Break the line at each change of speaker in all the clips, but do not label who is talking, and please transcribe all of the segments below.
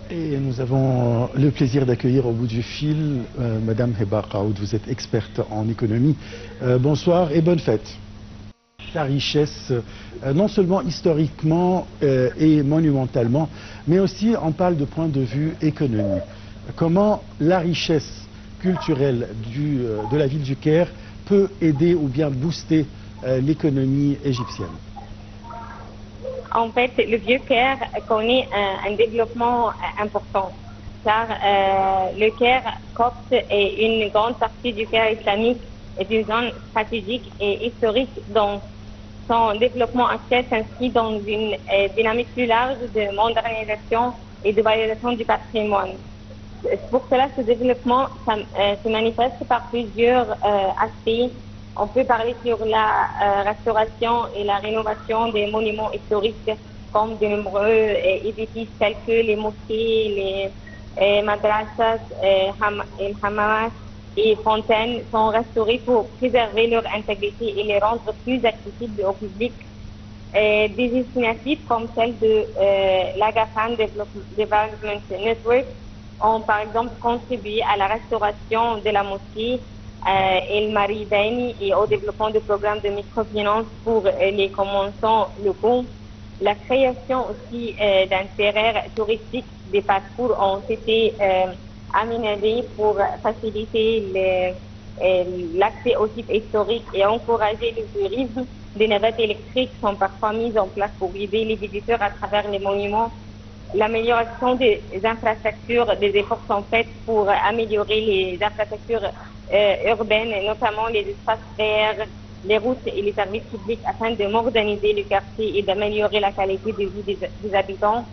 Et nous avons le plaisir d'accueillir au bout du fil Madame Heba Qaoud, vous êtes experte en économie. Bonsoir et bonne fête. La richesse, non seulement historiquement et monumentalement, mais aussi on parle de point de vue économique. Comment la richesse culturelle de la ville du Caire peut aider ou bien booster l'économie égyptienne?
En fait, le Vieux-Caire connaît un développement important, car le Caire copte et une grande partie du Caire islamique est une zone stratégique et historique dont son développement actuel s'inscrit dans une dynamique plus large de modernisation et de valorisation du patrimoine. Pour cela, ce développement se manifeste par plusieurs aspects. On peut parler sur la restauration et la rénovation des monuments historiques, comme de nombreux édifices tels que les mosquées, les madrasas, les hammamas et fontaines sont restaurés pour préserver leur intégrité et les rendre plus accessibles au public. Des initiatives comme celle de l'Agafan Development Network ont par exemple contribué à la restauration de la mosquée El Maridaini et au développement de programmes de microfinance pour les commerçants locaux. La création aussi d'intérêts touristiques, des parcours ont été aménagés pour faciliter l'accès aux sites historiques et encourager le tourisme. Des navettes électriques sont parfois mises en place pour guider les visiteurs à travers les monuments. L'amélioration des infrastructures, des efforts sont faits pour améliorer les infrastructures urbaines, notamment les espaces verts, les routes et les services publics afin de moderniser le quartier et d'améliorer la qualité de vie des habitants.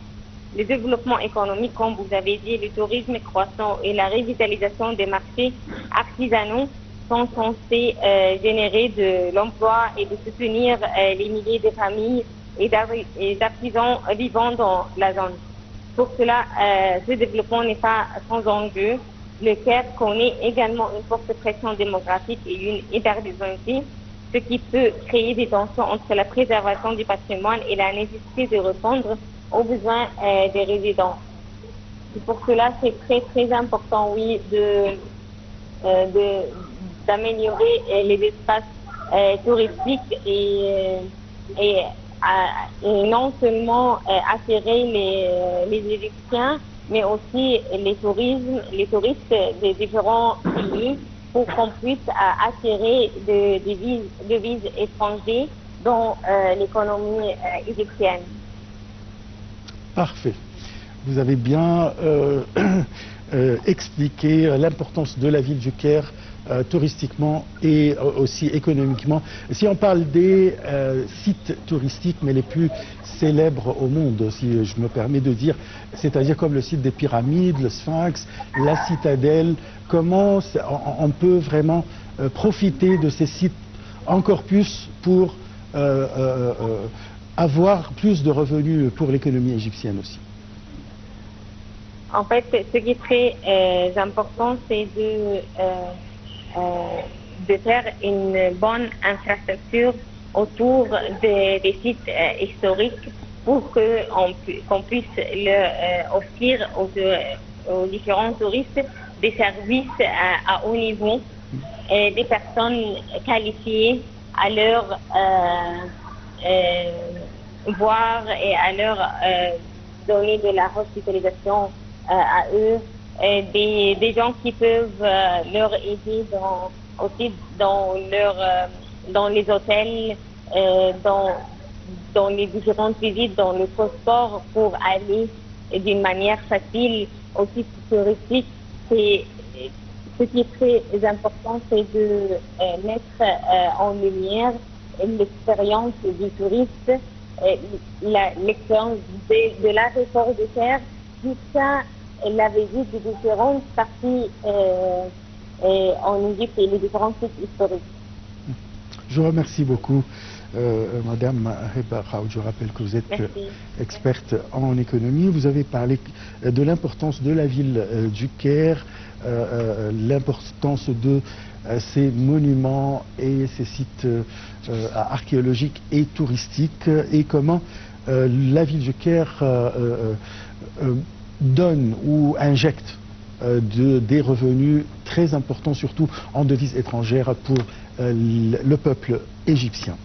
Le développement économique, comme vous avez dit, le tourisme croissant et la revitalisation des marchés artisanaux sont censés générer de l'emploi et de soutenir les milliers de familles et d'artisans vivant dans la zone. Pour cela, ce développement n'est pas sans enjeu. Le Caire connaît également une forte pression démographique et une hétérogénéité, ce qui peut créer des tensions entre la préservation du patrimoine et la nécessité de répondre aux besoins des résidents. Et pour cela, c'est très important, oui, d'améliorer les espaces touristiques et non seulement attirer les Égyptiens, mais aussi les touristes des différents pays pour qu'on puisse attirer des devises étrangères dans l'économie égyptienne.
Parfait. Vous avez bien expliqué l'importance de la ville du Caire touristiquement et aussi économiquement. Si on parle des sites touristiques, mais les plus célèbres au monde, si je me permets de dire, c'est-à-dire comme le site des pyramides, le Sphinx, la citadelle, comment on peut vraiment profiter de ces sites encore plus pour avoir plus de revenus pour l'économie égyptienne aussi?
En fait, ce qui est très important, c'est de faire une bonne infrastructure autour des sites historiques pour qu'on puisse offrir aux différents touristes des services à haut niveau et des personnes qualifiées à leur voir et à leur donner de la hospitalisation à eux, des gens qui peuvent leur aider aussi dans les hôtels, dans les différentes visites, dans le transport pour aller d'une manière facile au site touristique. Ce qui est très important, c'est de mettre en lumière l'expérience du touriste, l'expérience de l'aéroport de Caire jusqu'à la visite de différentes parties en Égypte et les différents sites historiques.
Je vous remercie beaucoup, Madame Heba Qaoud. Je rappelle que vous êtes experte en économie. Vous avez parlé de l'importance de la ville du Caire, l'importance de ces monuments et ces sites archéologiques et touristiques, et comment la ville du Caire donne ou injecte des revenus très importants, surtout en devises étrangères, pour le peuple égyptien.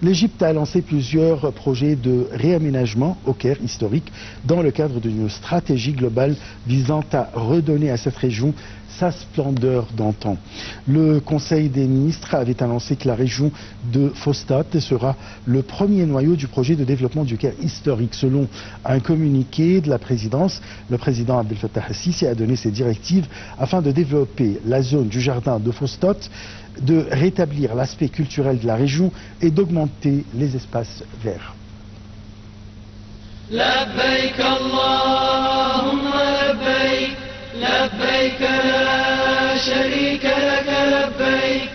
L'Égypte a lancé plusieurs projets de réaménagement au Caire historique dans le cadre d'une stratégie globale visant à redonner à cette région sa splendeur d'antan. Le Conseil des ministres avait annoncé que la région de Fostat sera le premier noyau du projet de développement du Caire historique. Selon un communiqué de la présidence, le président Abdel Fattah el-Sisi a donné ses directives afin de développer la zone du jardin de Fostat, de rétablir l'aspect culturel de la région et d'augmenter les espaces verts.
لبيك اللهم لبيك لبيك لا شريك لك لبيك